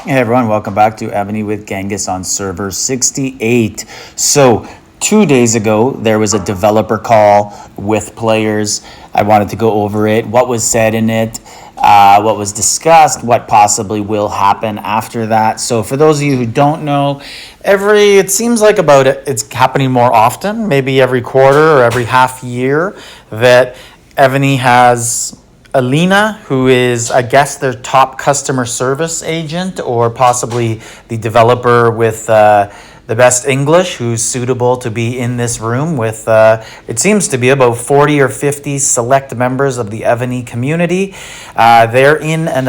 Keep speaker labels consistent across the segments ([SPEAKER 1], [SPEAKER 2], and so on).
[SPEAKER 1] Hey everyone, welcome back to Evony with Genghis on server 68. So 2 days ago, there was a developer call with players. I wanted to go over it, what was said in it, what was discussed, what possibly will happen after that. So for those of you who don't know, it seems like it's happening more often, maybe every quarter or every half year, that Evony has Alina, who is, I guess, their top customer service agent, or possibly the developer with the best English, who's suitable to be in this room with, it seems to be about 40 or 50 select members of the Evony community. They're in an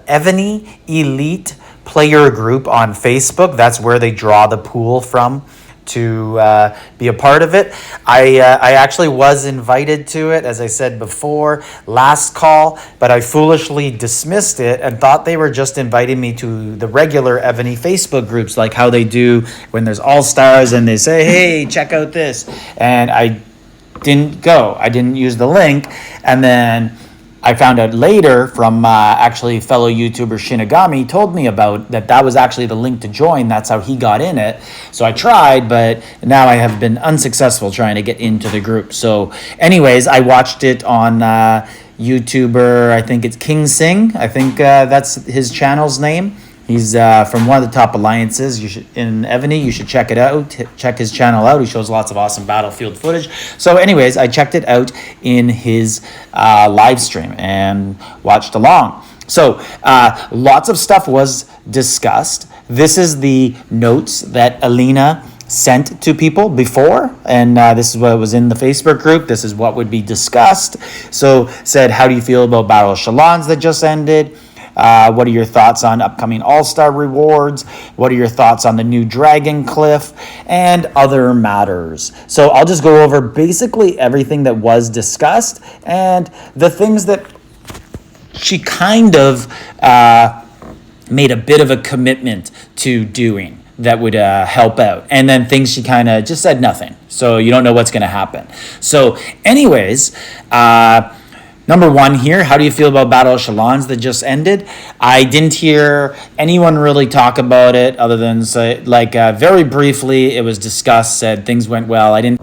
[SPEAKER 1] Evony Elite player group on Facebook. That's where they draw the pool from to be a part of it. I actually was invited to it, as I said before, last call, but I foolishly dismissed it and thought they were just inviting me to the regular Evony Facebook groups, like how they do when there's all-stars and they say, hey, check out this. And I didn't go. I didn't use the link. And then I found out later from actually fellow YouTuber Shinigami told me about that was actually the link to join. That's how he got in it. So I tried, but now I have been unsuccessful trying to get into the group. So anyways, I watched it on YouTuber, I think it's King Sing. I think that's his channel's name. He's from one of the top alliances. In Evony, you should check it out. Check his channel out. He shows lots of awesome battlefield footage. So anyways, I checked it out in his live stream and watched along. So lots of stuff was discussed. This is the notes that Alina sent to people before, and this is what was in the Facebook group. This is what would be discussed. So said, how do you feel about Battle of Shalons that just ended? What are your thoughts on upcoming All-Star rewards? What are your thoughts on the new Dragon Cliff? And other matters. So I'll just go over basically everything that was discussed and the things that she kind of made a bit of a commitment to doing that would help out. And then things she kind of just said nothing. So you don't know what's going to happen. So anyways, number one here, how do you feel about Battle of Shalons that just ended? I didn't hear anyone really talk about it other than say, very briefly, it was discussed, said things went well. I didn't.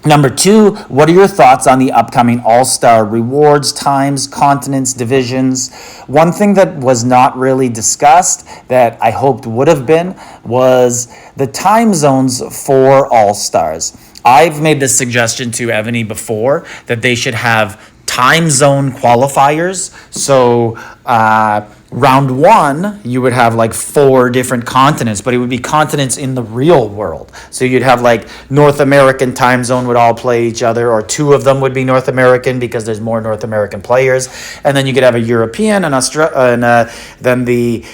[SPEAKER 1] Number two, what are your thoughts on the upcoming All-Star rewards, times, continents, divisions? One thing that was not really discussed that I hoped would have been was the time zones for All-Stars. I've made this suggestion to Evony before that they should have time zone qualifiers. So round one, you would have like 4 different continents, but it would be continents in the real world. So you'd have like North American time zone would all play each other, or 2 of them would be North American because there's more North American players. And then you could have a European and then the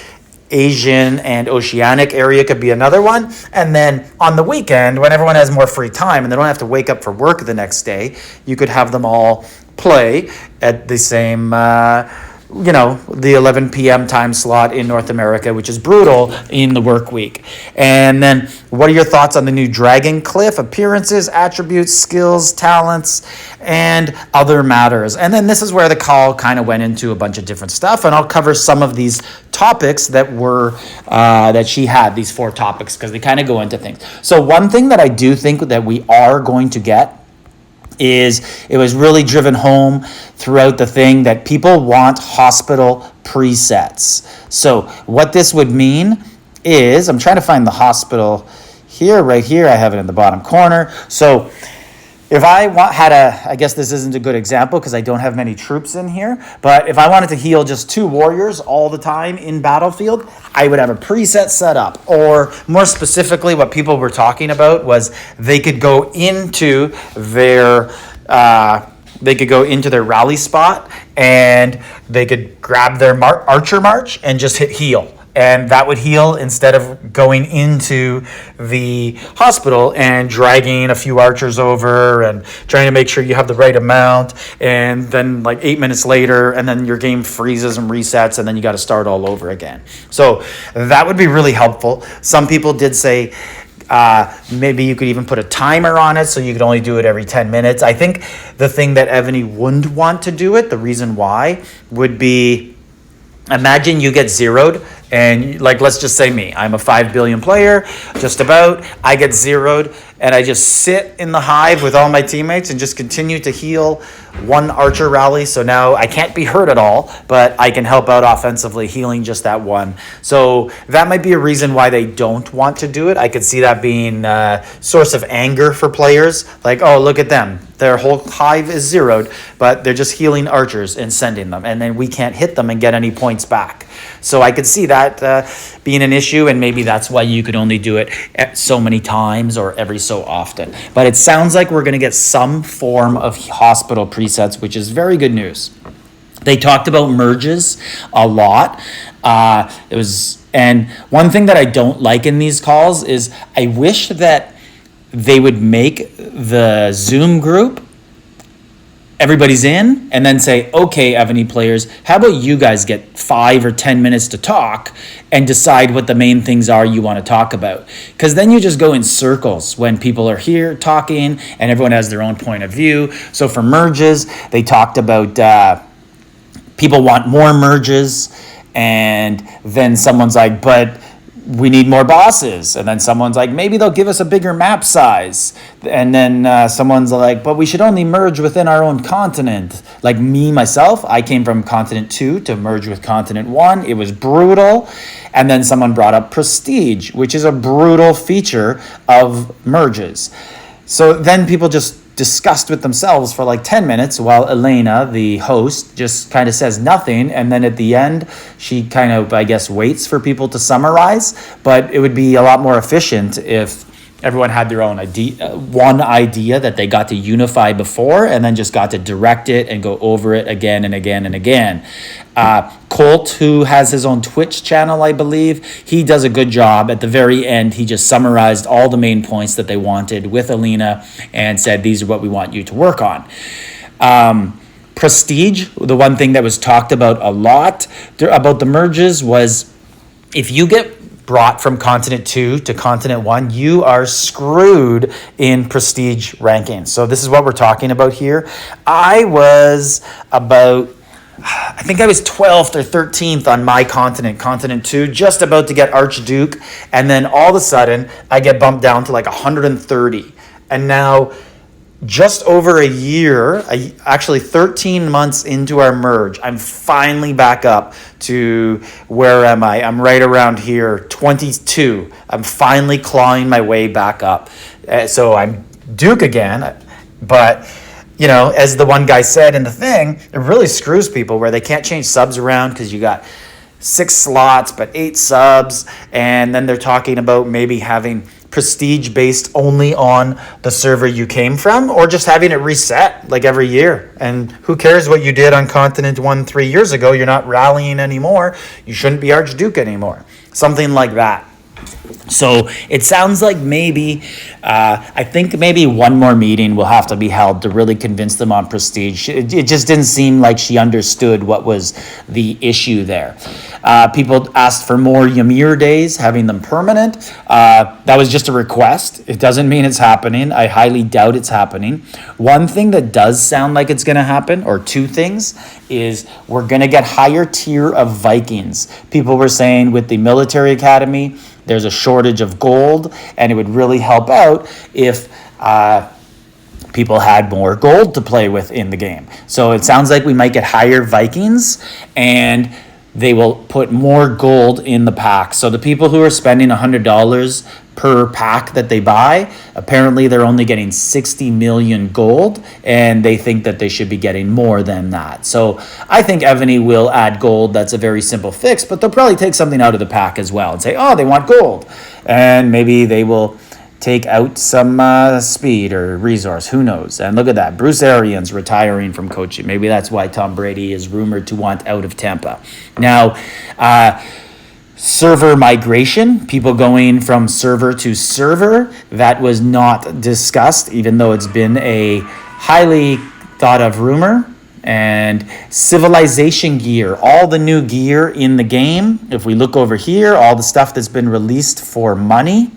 [SPEAKER 1] Asian and Oceanic area could be another one. And then on the weekend, when everyone has more free time and they don't have to wake up for work the next day, you could have them all play at the same, the 11 p.m. time slot in North America, which is brutal in the work week. And then what are your thoughts on the new Dragon Cliff? Appearances, attributes, skills, talents, and other matters. And then this is where the call kind of went into a bunch of different stuff. And I'll cover some of these topics that were, that she had, these 4 topics, because they kind of go into things. So one thing that I do think that we are going to get is it was really driven home throughout the thing that people want hospital presets. So what this would mean is, I'm trying to find the hospital here, right here. I have it in the bottom corner. So if I I guess this isn't a good example because I don't have many troops in here, but if I wanted to heal just 2 warriors all the time in Battlefield, I would have a preset set up. Or more specifically, what people were talking about was they could go into their rally spot and they could grab their archer march and just hit heal. And that would heal instead of going into the hospital and dragging a few archers over and trying to make sure you have the right amount. And then like 8 minutes later, and then your game freezes and resets, and then you got to start all over again. So that would be really helpful. Some people did say maybe you could even put a timer on it so you could only do it every 10 minutes. I think the thing that Evony wouldn't want to do it, the reason why, would be, imagine you get zeroed And like, let's just say me, I'm a 5 billion player, just about, I get zeroed, and I just sit in the hive with all my teammates and just continue to heal one archer rally. So now I can't be hurt at all, but I can help out offensively healing just that one. So that might be a reason why they don't want to do it. I could see that being a source of anger for players. Like, oh, look at them. Their whole hive is zeroed, but they're just healing archers and sending them. And then we can't hit them and get any points back. So I could see that being an issue, and maybe that's why you could only do it so many times or every so often. But it sounds like we're going to get some form of hospital presets, which is very good news. They talked about merges a lot. And one thing that I don't like in these calls is I wish that they would make the Zoom group, everybody's in, and then say, okay, Evony players, how about you guys get 5 or 10 minutes to talk and decide what the main things are you want to talk about? Because then you just go in circles when people are here talking and everyone has their own point of view. So for merges, they talked about people want more merges, and then someone's like, but we need more bosses. And then someone's like, maybe they'll give us a bigger map size. And then someone's like, but we should only merge within our own continent. Like me, myself, I came from continent 2 to merge with continent 1. It was brutal. And then someone brought up prestige, which is a brutal feature of merges. So then people just discussed with themselves for like 10 minutes while Elena, the host, just kind of says nothing. And then at the end, she kind of, I guess, waits for people to summarize. But it would be a lot more efficient if everyone had their own idea, one idea that they got to unify before, and then just got to direct it and go over it again and again and again. Colt, who has his own Twitch channel, I believe, he does a good job. At the very end, he just summarized all the main points that they wanted with Alina and said, these are what we want you to work on. Prestige, the one thing that was talked about a lot about the merges was, if you get brought from continent 2 to continent 1, you are screwed in prestige rankings. So this is what we're talking about here. I think I was 12th or 13th on my continent 2, just about to get Archduke, and then all of a sudden I get bumped down to like 130. And now, just over a year, actually 13 months into our merge, I'm finally back up to, where am I? I'm right around here, 22. I'm finally clawing my way back up. So I'm Duke again, but you know, as the one guy said in the thing, it really screws people where they can't change subs around because you got 6 slots but 8 subs, and then they're talking about maybe having prestige based only on the server you came from, or just having it reset like every year. And who cares what you did on continent 1 3 years ago? You're not rallying anymore. You shouldn't be Archduke anymore. Something like that. So it sounds like maybe, I think maybe one more meeting will have to be held to really convince them on prestige. It just didn't seem like she understood what was the issue there. People asked for more Ymir days, having them permanent. That was just a request. It doesn't mean it's happening. I highly doubt it's happening. One thing that does sound like it's going to happen, or 2 things, is we're going to get higher tier of Vikings. People were saying with the military academy, there's a shortage of gold, and it would really help out if people had more gold to play with in the game. So it sounds like we might get higher Vikings, and they will put more gold in the pack. So the people who are spending $100 per pack that they buy, apparently they're only getting 60 million gold, and they think that they should be getting more than that. So I think Evony will add gold. That's a very simple fix, but they'll probably take something out of the pack as well and say, oh, they want gold. And maybe they will take out some speed or resource. Who knows? And look at that. Bruce Arians retiring from coaching. Maybe that's why Tom Brady is rumored to want out of Tampa. Now, server migration, people going from server to server, that was not discussed, even though it's been a highly thought of rumor. And civilization gear, all the new gear in the game. If we look over here, all the stuff that's been released for money.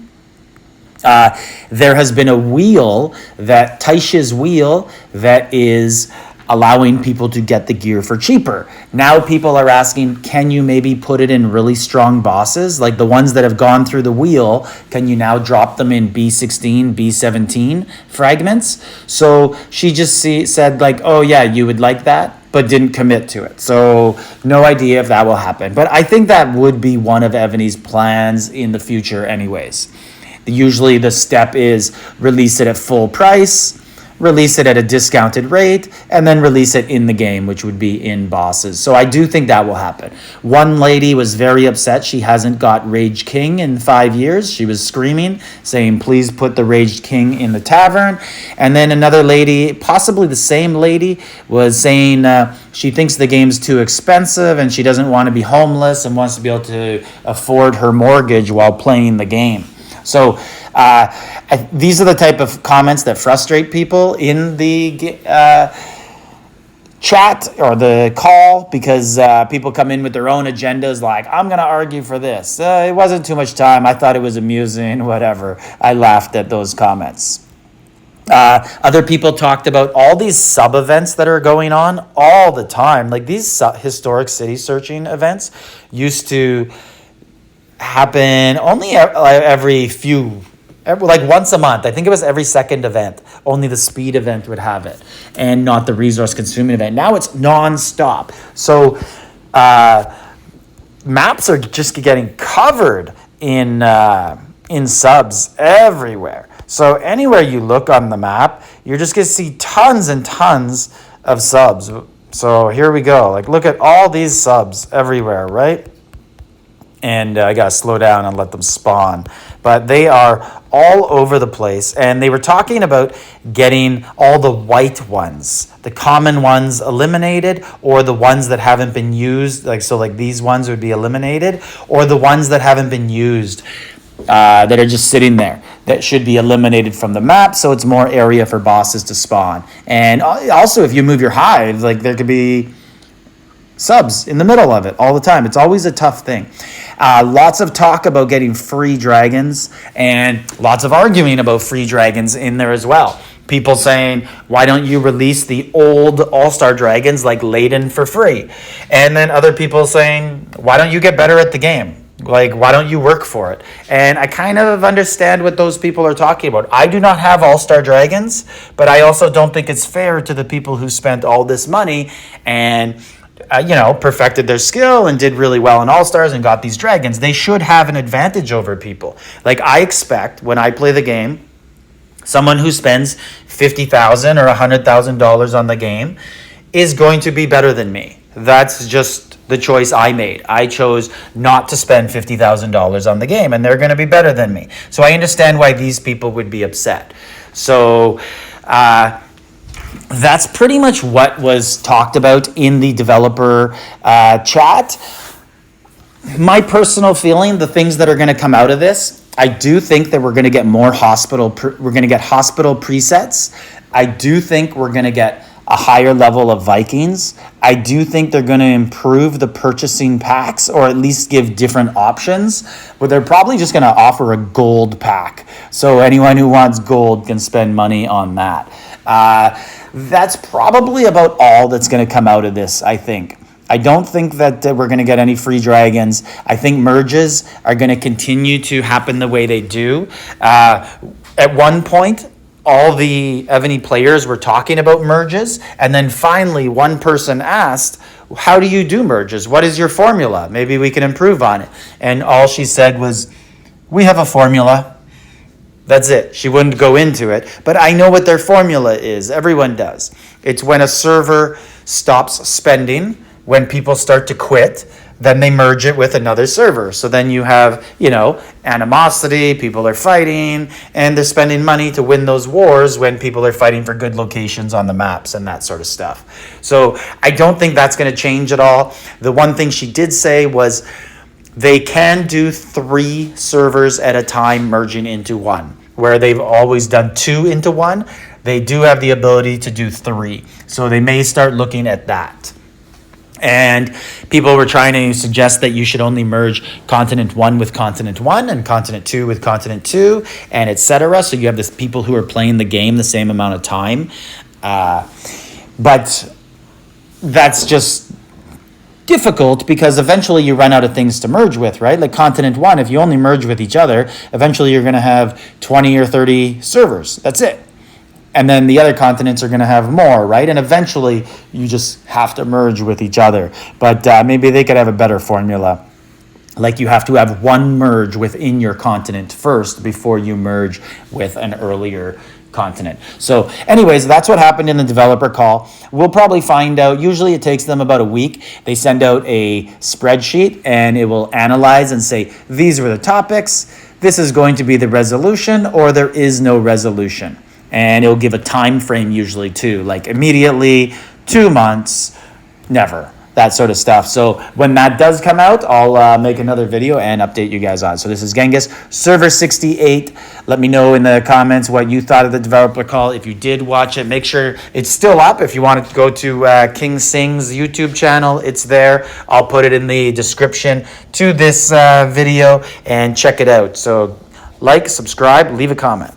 [SPEAKER 1] There has been a wheel, that Taisha's wheel, that is allowing people to get the gear for cheaper. Now people are asking, can you maybe put it in really strong bosses? Like the ones that have gone through the wheel, can you now drop them in B16, B17 fragments? So she just said like, oh yeah, you would like that, but didn't commit to it. So no idea if that will happen. But I think that would be one of Evony's plans in the future anyways. Usually the step is release it at full price, release it at a discounted rate, and then release it in the game, which would be in bosses. So I do think that will happen. One lady was very upset she hasn't got Rage King in 5 years. She was screaming, saying, please put the Rage King in the tavern. And then another lady, possibly the same lady, was saying she thinks the game's too expensive and she doesn't want to be homeless and wants to be able to afford her mortgage while playing the game. So these are the type of comments that frustrate people in the chat or the call, because people come in with their own agendas like, I'm going to argue for this. It wasn't too much time. I thought it was amusing, whatever. I laughed at those comments. Other people talked about all these sub-events that are going on all the time. Like these historic city searching events used to happen only like once a month. I think it was every second event. Only the speed event would have it and not the resource consuming event. Now it's non-stop. So maps are just getting covered in subs everywhere. So anywhere you look on the map, you're just going to see tons and tons of subs. So here we go. Like look at all these subs everywhere, right? And I got to slow down and let them spawn. But they are all over the place. And they were talking about getting all the white ones, the common ones eliminated, or the ones that haven't been used. Like these ones would be eliminated, or the ones that haven't been used that are just sitting there that should be eliminated from the map. So it's more area for bosses to spawn. And also if you move your hive, like there could be subs in the middle of it all the time. It's always a tough thing. Lots of talk about getting free dragons and lots of arguing about free dragons in there as well. People saying, why don't you release the old all-star dragons like Laden for free? And then other people saying, why don't you get better at the game? Like, why don't you work for it? And I kind of understand what those people are talking about. I do not have all-star dragons, but I also don't think it's fair to the people who spent all this money and perfected their skill and did really well in All-Stars and got these dragons. They should have an advantage over people. Like I expect when I play the game, someone who spends $50,000 or $100,000 on the game is going to be better than me. That's just the choice I made. I chose not to spend $50,000 on the game, and they're going to be better than me. So I understand why these people would be upset. So that's pretty much what was talked about in the developer chat. My personal feeling, the things that are going to come out of this, I do think that we're going to get more hospital presets. I do think we're going to get a higher level of Vikings. I do think they're going to improve the purchasing packs, or at least give different options, but they're probably just going to offer a gold pack. So anyone who wants gold can spend money on that. That's probably about all that's going to come out of this, I think. I don't think that we're going to get any free dragons. I think merges are going to continue to happen the way they do. At one point, all the Evony players were talking about merges, and then finally one person asked, how do you do merges? What is your formula? Maybe we can improve on it. And all she said was, we have a formula. That's it. She wouldn't go into it. But I know what their formula is. Everyone does. It's when a server stops spending, when people start to quit, then they merge it with another server. So then you have, animosity, people are fighting, and they're spending money to win those wars when people are fighting for good locations on the maps and that sort of stuff. So I don't think that's going to change at all. The one thing she did say was, they can do 3 servers at a time merging into one, where they've always done 2 into one. They do have the ability to do 3. So they may start looking at that. And people were trying to suggest that you should only merge Continent 1 with Continent 1 and Continent 2 with Continent 2, and etc. So you have this people who are playing the game the same amount of time. But that's just difficult because eventually you run out of things to merge with, right? Like Continent 1, if you only merge with each other, eventually you're going to have 20 or 30 servers. That's it. And then the other continents are going to have more, right? And eventually you just have to merge with each other. But maybe they could have a better formula. Like you have to have one merge within your continent first before you merge with an earlier continent. So anyways, that's what happened in the developer call. We'll probably find out. Usually it takes them about a week. They send out a spreadsheet and it will analyze and say, these were the topics. This is going to be the resolution, or there is no resolution. And it'll give a time frame usually too, like immediately, 2 months, never, that sort of stuff. So when that does come out, I'll make another video and update you guys on. So this is Genghis, server 68. Let me know in the comments what you thought of the developer call. If you did watch it, make sure it's still up. If you want to go to King Singhs YouTube channel, it's there. I'll put it in the description to this video and check it out. So like, subscribe, leave a comment.